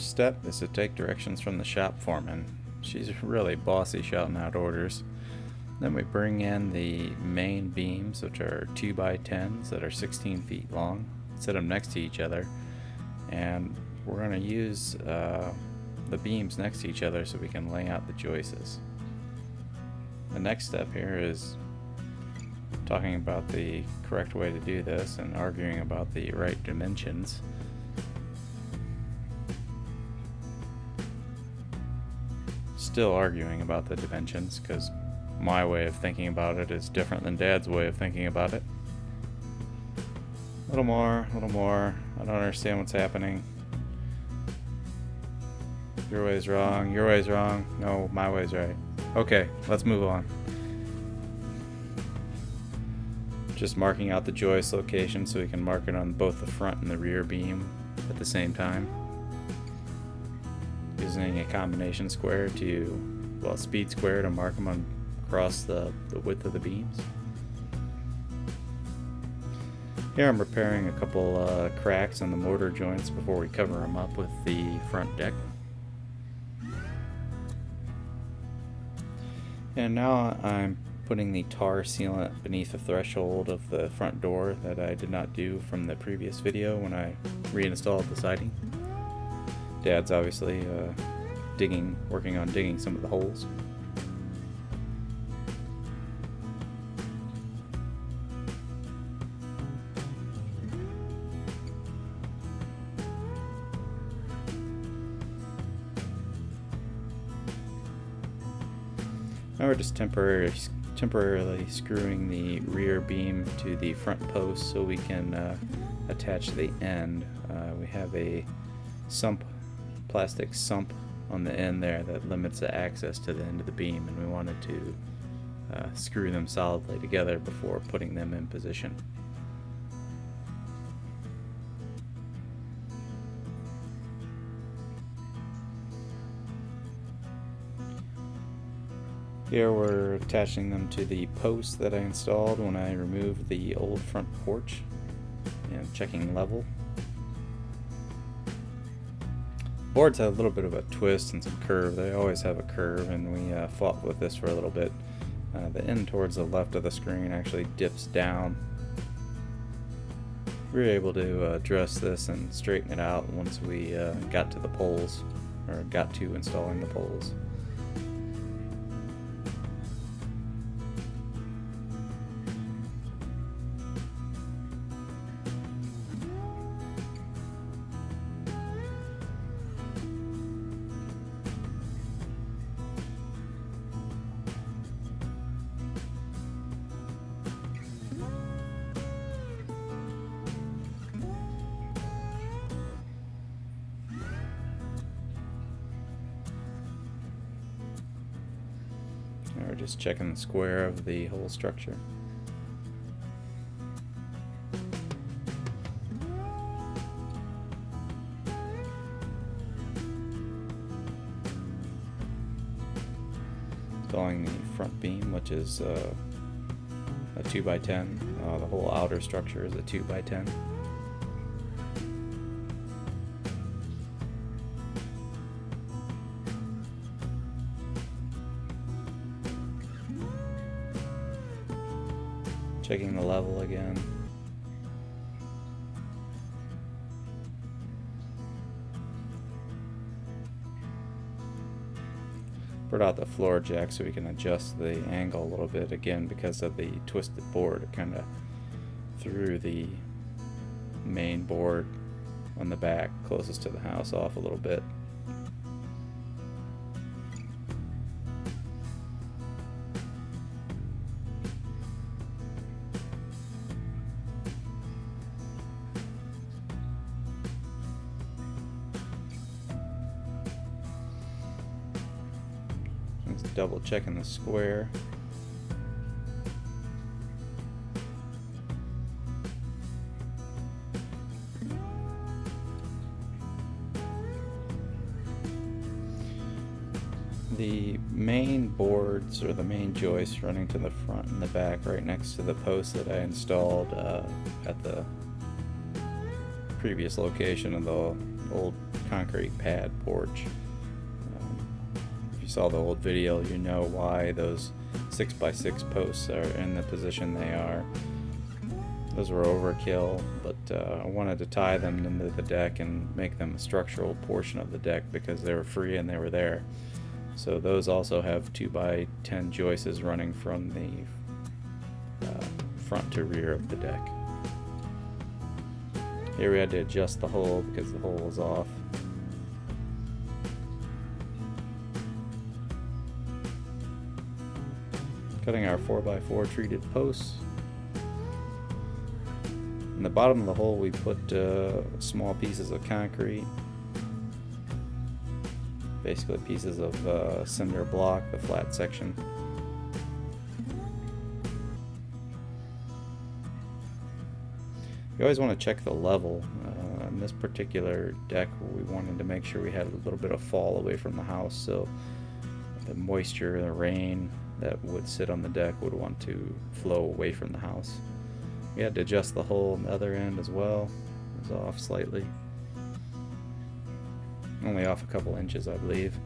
first step is to take directions from the shop foreman. She's really bossy, shouting out orders. Then we bring in the main beams, which are 2x10s that are 16 feet long, set them next to each other, and we're going to use the beams next to each other so we can lay out the joists. The next step here is talking about the correct way to do this and arguing about the right dimensions. Still arguing about the dimensions because my way of thinking about it is different than Dad's way of thinking about it. A little more, a little more. I don't understand what's happening. Your way's wrong, your way's wrong. No, my way's right. Okay, let's move on. Just marking out the joist location so we can mark it on both the front and the rear beam at the same time. Using a combination square speed square to mark them across the width of the beams. Here I'm repairing a couple cracks in the mortar joints before we cover them up with the front deck. And now I'm putting the tar sealant beneath the threshold of the front door that I did not do from the previous video when I reinstalled the siding. Dad's obviously working on digging some of the holes. Now we're just temporarily screwing the rear beam to the front post so we can attach the end. We have a plastic sump on the end there that limits the access to the end of the beam, and we wanted to screw them solidly together before putting them in position. Here we're attaching them to the post that I installed when I removed the old front porch and checking level. Boards have a little bit of a twist and some curve. They always have a curve, and we fought with this for a little bit. The end towards the left of the screen actually dips down. We were able to address this and straighten it out once we got to the poles, or got to installing the poles. We're just checking the square of the whole structure. Installing the front beam, which is a 2x10. The whole outer structure is a 2x10. Checking the level again. Brought out the floor jack so we can adjust the angle a little bit again because of the twisted board. It kind of threw the main board on the back closest to the house off a little bit. Double checking the square. The main boards, or the main joists running to the front and the back right next to the post that I installed at the previous location of old concrete pad porch. If you saw the old video, you know why those 6x6 posts are in the position they are. Those were overkill, but I wanted to tie them into the deck and make them a structural portion of the deck because they were free and they were there. So those also have 2x10 joists running from the front to rear of the deck. Here we had to adjust the hole because the hole was off. Cutting our 4x4 treated posts. In the bottom of the hole we put small pieces of concrete, basically pieces of cinder block, the flat section. You always want to check the level. In this particular deck we wanted to make sure we had a little bit of fall away from the house, so the moisture, the rain that would sit on the deck would want to flow away from the house. We had to adjust the hole on the other end as well. It was off slightly. Only off a couple inches, I believe.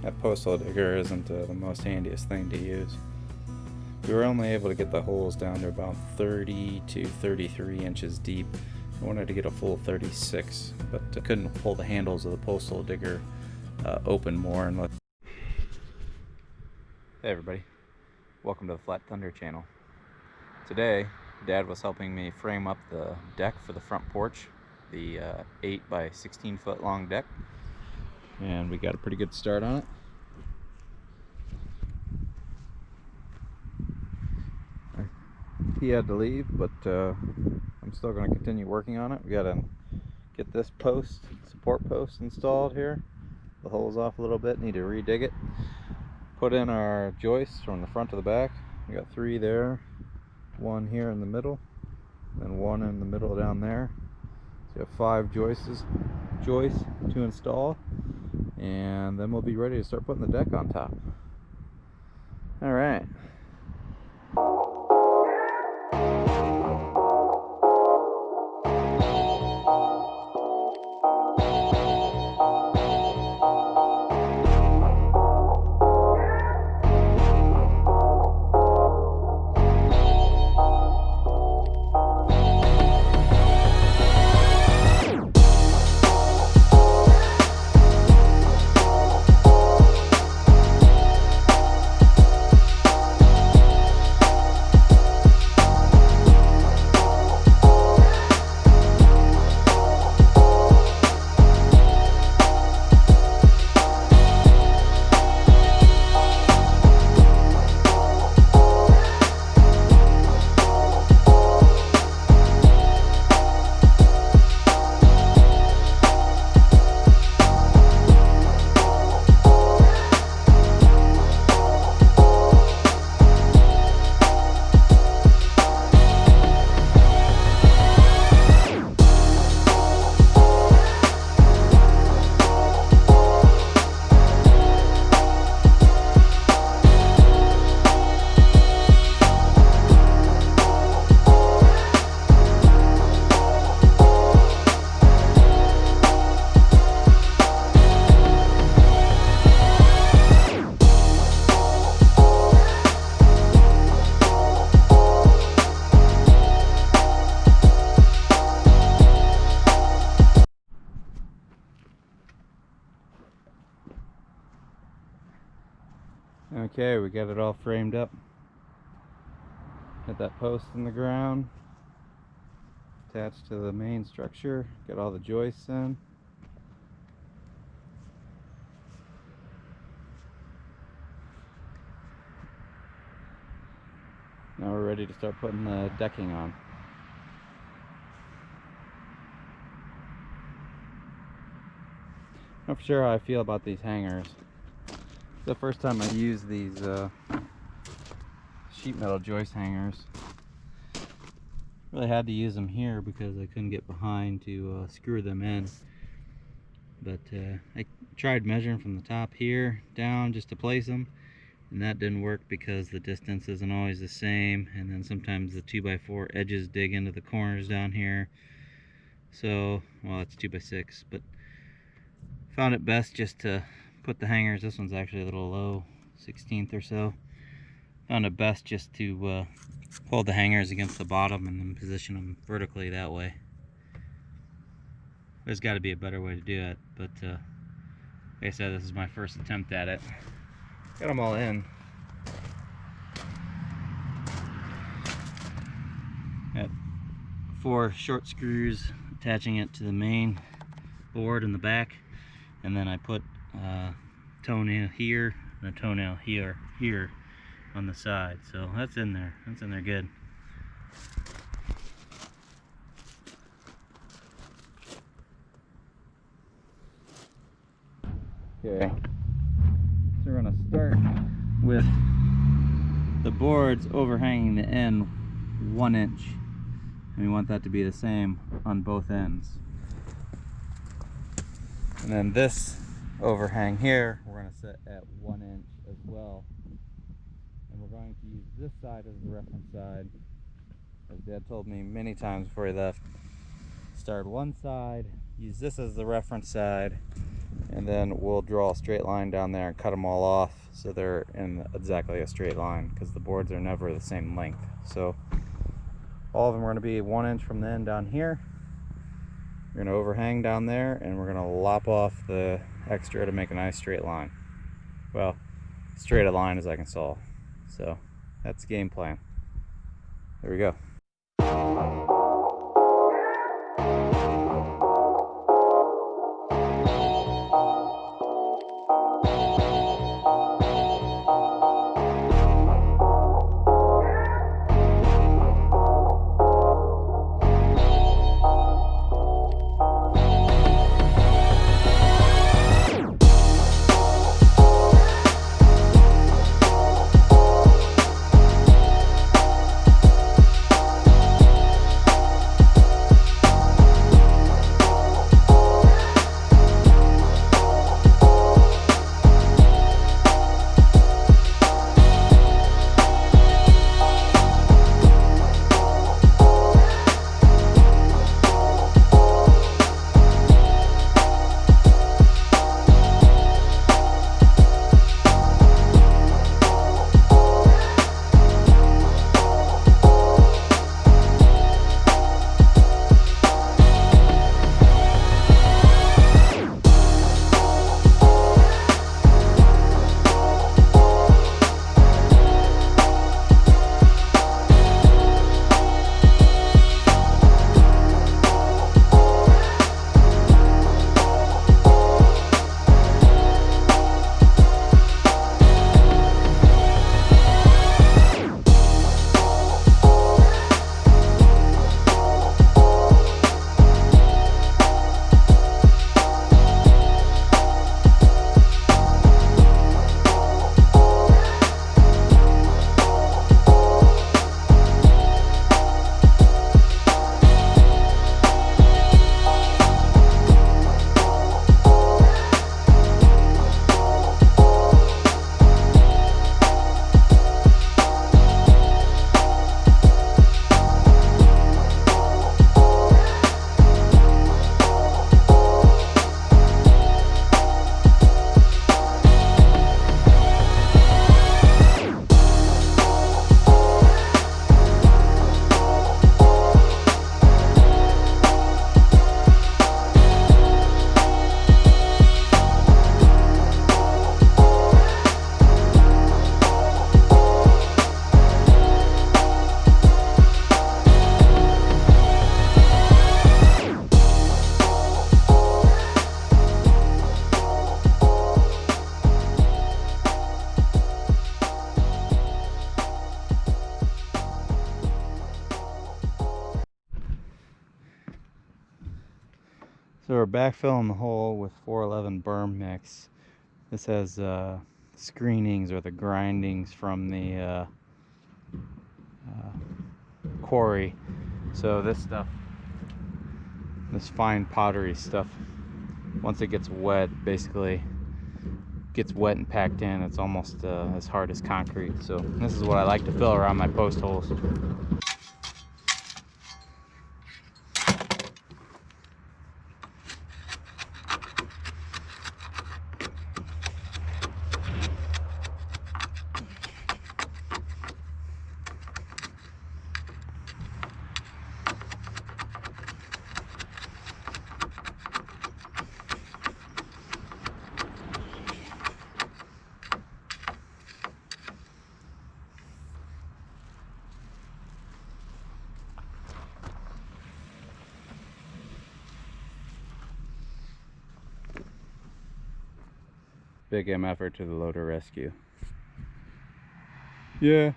That post hole digger isn't the most handiest thing to use. We were only able to get the holes down to about 30 to 33 inches deep. I wanted to get a full 36, but I couldn't pull the handles of the post hole digger open more and let. Hey everybody, welcome to the Flat Thunder channel. Today, Dad was helping me frame up the deck for the front porch, the 8 by 16 foot long deck, and we got a pretty good start on it. He had to leave, but I'm still going to continue working on it. We got to get this support post installed here. The hole's off a little bit, need to re-dig it. Put in our joists from the front to the back. We got 3 there, 1 here in the middle, and 1 in the middle down there. So you have 5 joists to install, and then we'll be ready to start putting the deck on top. All right. Okay, we got it all framed up. Got that post in the ground, attached to the main structure. Got all the joists in. Now we're ready to start putting the decking on. Not for sure how I feel about these hangers. It's the first time I used these sheet metal joist hangers. Really had to use them here because I couldn't get behind to screw them in. But I tried measuring from the top here down just to place them, and that didn't work because the distance isn't always the same, and then sometimes the 2x4 edges dig into the corners down here. So, well, it's 2x6, but found it best just to put the hangers, this one's actually a little low, 16th or so. Found it best just to hold the hangers against the bottom and then position them vertically that way. There's got to be a better way to do it, but like I said, this is my first attempt at it. Got them all in. Got 4 short screws attaching it to the main board in the back, and then I put a toenail here and a toenail here on the side. So that's in there. That's in there good. Okay, so we're going to start with the boards overhanging the end 1 inch, and we want that to be the same on both ends. And then this overhang here we're going to set at 1 inch as well, and we're going to use this side as the reference side. As Dad told me many times before he left, start one side, use this as the reference side, and then we'll draw a straight line down there and cut them all off so they're in exactly a straight line, because the boards are never the same length. So all of them are going to be 1 inch from the end down here. We're going to overhang down there, and we're going to lop off the extra to make a nice straight line. Well, straight a line as I can saw. So that's the game plan. There we go. So we're backfilling the hole with 411 berm mix. This has screenings or the grindings from the quarry. So this stuff, this fine powdery stuff, once it gets wet, basically gets wet and packed in, it's almost as hard as concrete. So this is what I like to fill around my post holes. Big M effort to the loader rescue. Yeah.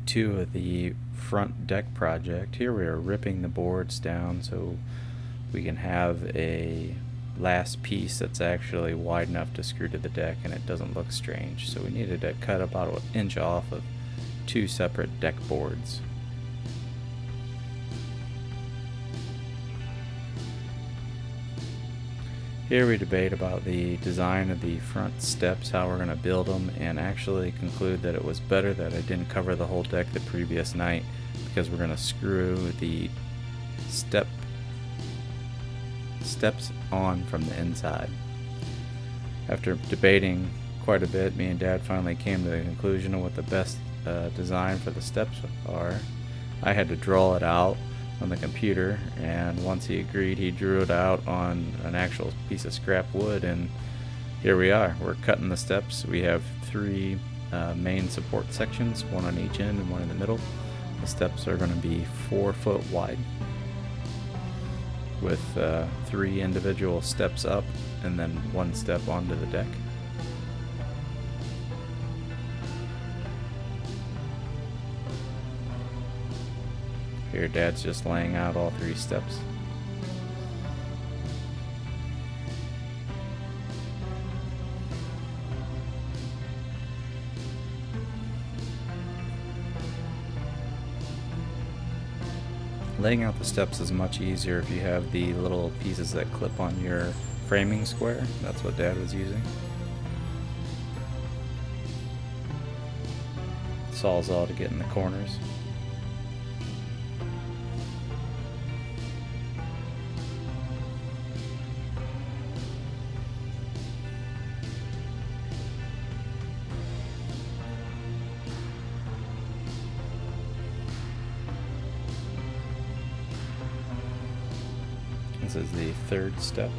Two of the front deck project. Here we are ripping the boards down so we can have a last piece that's actually wide enough to screw to the deck and it doesn't look strange. So we needed to cut about an inch off of two separate deck boards. Here we debate about the design of the front steps, how we're going to build them, and actually conclude that it was better that I didn't cover the whole deck the previous night, because we're going to screw the steps on from the inside. After debating quite a bit, me and Dad finally came to the conclusion of what the best design for the steps are. I had to draw it out on the computer, and once he agreed, he drew it out on an actual piece of scrap wood, and here we are. We're cutting the steps. We have three main support sections, one on each end and one in the middle. The steps are going to be 4 foot wide with 3 individual steps up and then 1 step onto the deck. Here, Dad's just laying out all 3 steps. Laying out the steps is much easier if you have the little pieces that clip on your framing square. That's what Dad was using. Sawzall to get in the corners. This is the 3rd step.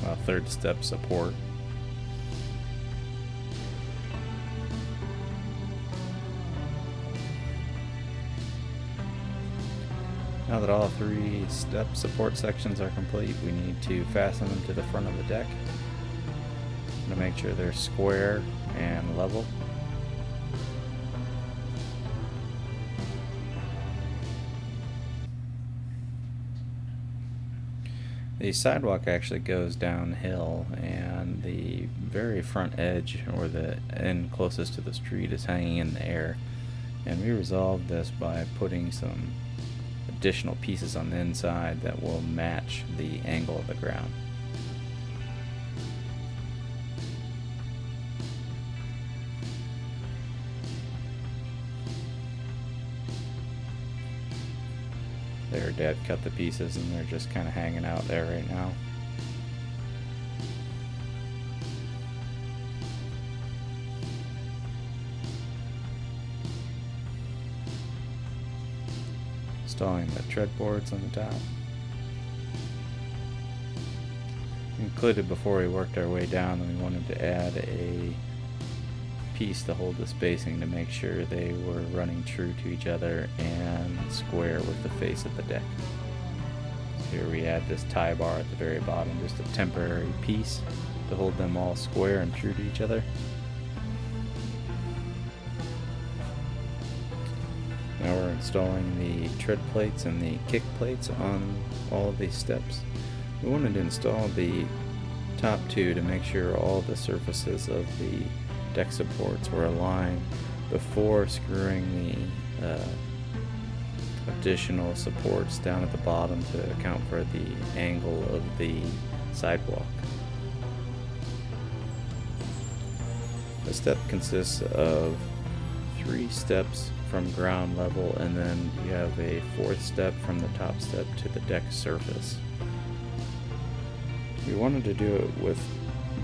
Well, 3rd step support. Now that all 3 step support sections are complete, we need to fasten them to the front of the deck to make sure they're square and level. The sidewalk actually goes downhill, and the very front edge, or the end closest to the street, is hanging in the air. And we resolved this by putting some additional pieces on the inside that will match the angle of the ground. There, Dad cut the pieces and they're just kind of hanging out there right now. Installing the tread boards on the top. Included before we worked our way down, we wanted to add a piece to hold the spacing to make sure they were running true to each other and square with the face of the deck. So here we add this tie bar at the very bottom, just a temporary piece to hold them all square and true to each other. Now we're installing the tread plates and the kick plates on all of these steps. We wanted to install the top two to make sure all the surfaces of the deck supports were aligned before screwing the additional supports down at the bottom to account for the angle of the sidewalk. The step consists of 3 steps from ground level, and then you have a 4th step from the top step to the deck surface. We wanted to do it with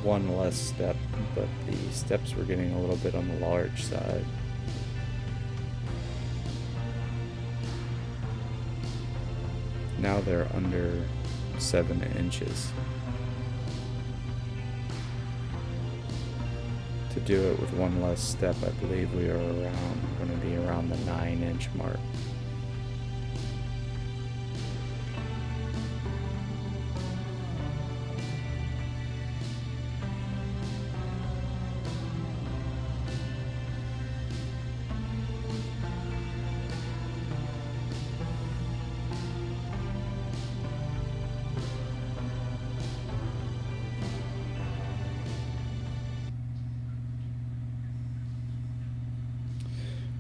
one less step, but the steps were getting a little bit on the large side. Now they're under 7 inches. To do it with one less step, I believe we are going to be around the 9-inch mark.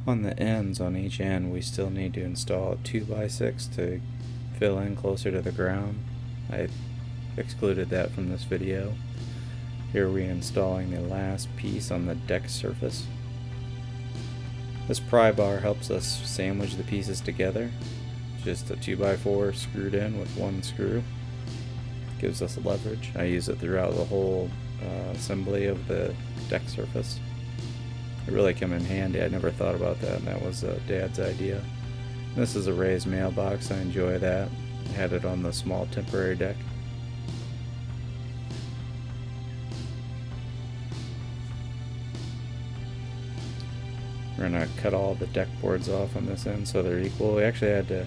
On the ends, on each end, we still need to install a 2x6 to fill in closer to the ground. I excluded that from this video. Here we're installing the last piece on the deck surface. This pry bar helps us sandwich the pieces together. Just a 2x4 screwed in with one screw. Gives us leverage. I use it throughout the whole assembly of the deck surface. It really came in handy. I never thought about that, and that was Dad's idea. This is a raised mailbox. I enjoy that. I had it on the small temporary deck. We're going to cut all the deck boards off on this end so they're equal. We actually had to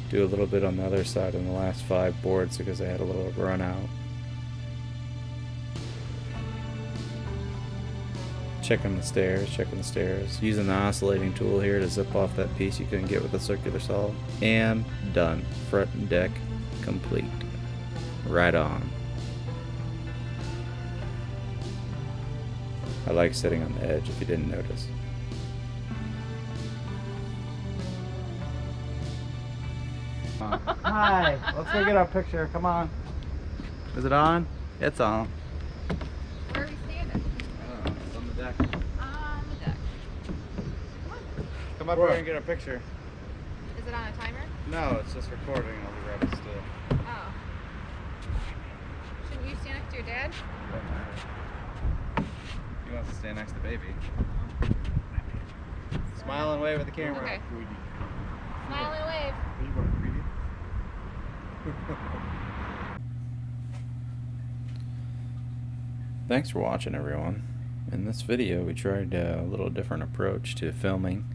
do a little bit on the other side on the last 5 boards because I had a little run out. Checking the stairs, using the oscillating tool here to zip off that piece you couldn't get with the circular saw, and done. Front deck complete. Right on. I like sitting on the edge if you didn't notice. Hi, let's go get our picture, come on. Is it on? It's on. Where are we standing? It's on the deck. On the deck. Come up here and get a picture. Is it on a timer? No, it's just recording. I'll be grabbing still. Oh. Shouldn't you stand next to your dad? He wants to stand next to baby. Smile and wave at the camera. Okay. Smile and wave. Thanks for watching, everyone. In this video we tried a little different approach to filming.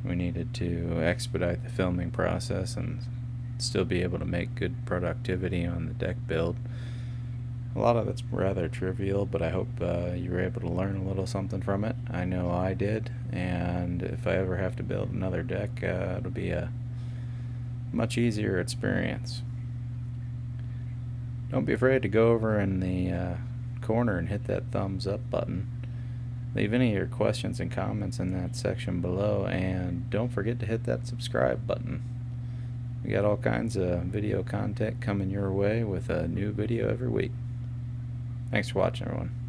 We needed to expedite the filming process and still be able to make good productivity on the deck build. A lot of it's rather trivial, but I hope you were able to learn a little something from it. I know I did, and if I ever have to build another deck, it'll be a much easier experience. Don't be afraid to go over in the corner and hit that thumbs up button. Leave any of your questions and comments in that section below, and don't forget to hit that subscribe button. We got all kinds of video content coming your way with a new video every week. Thanks for watching, everyone.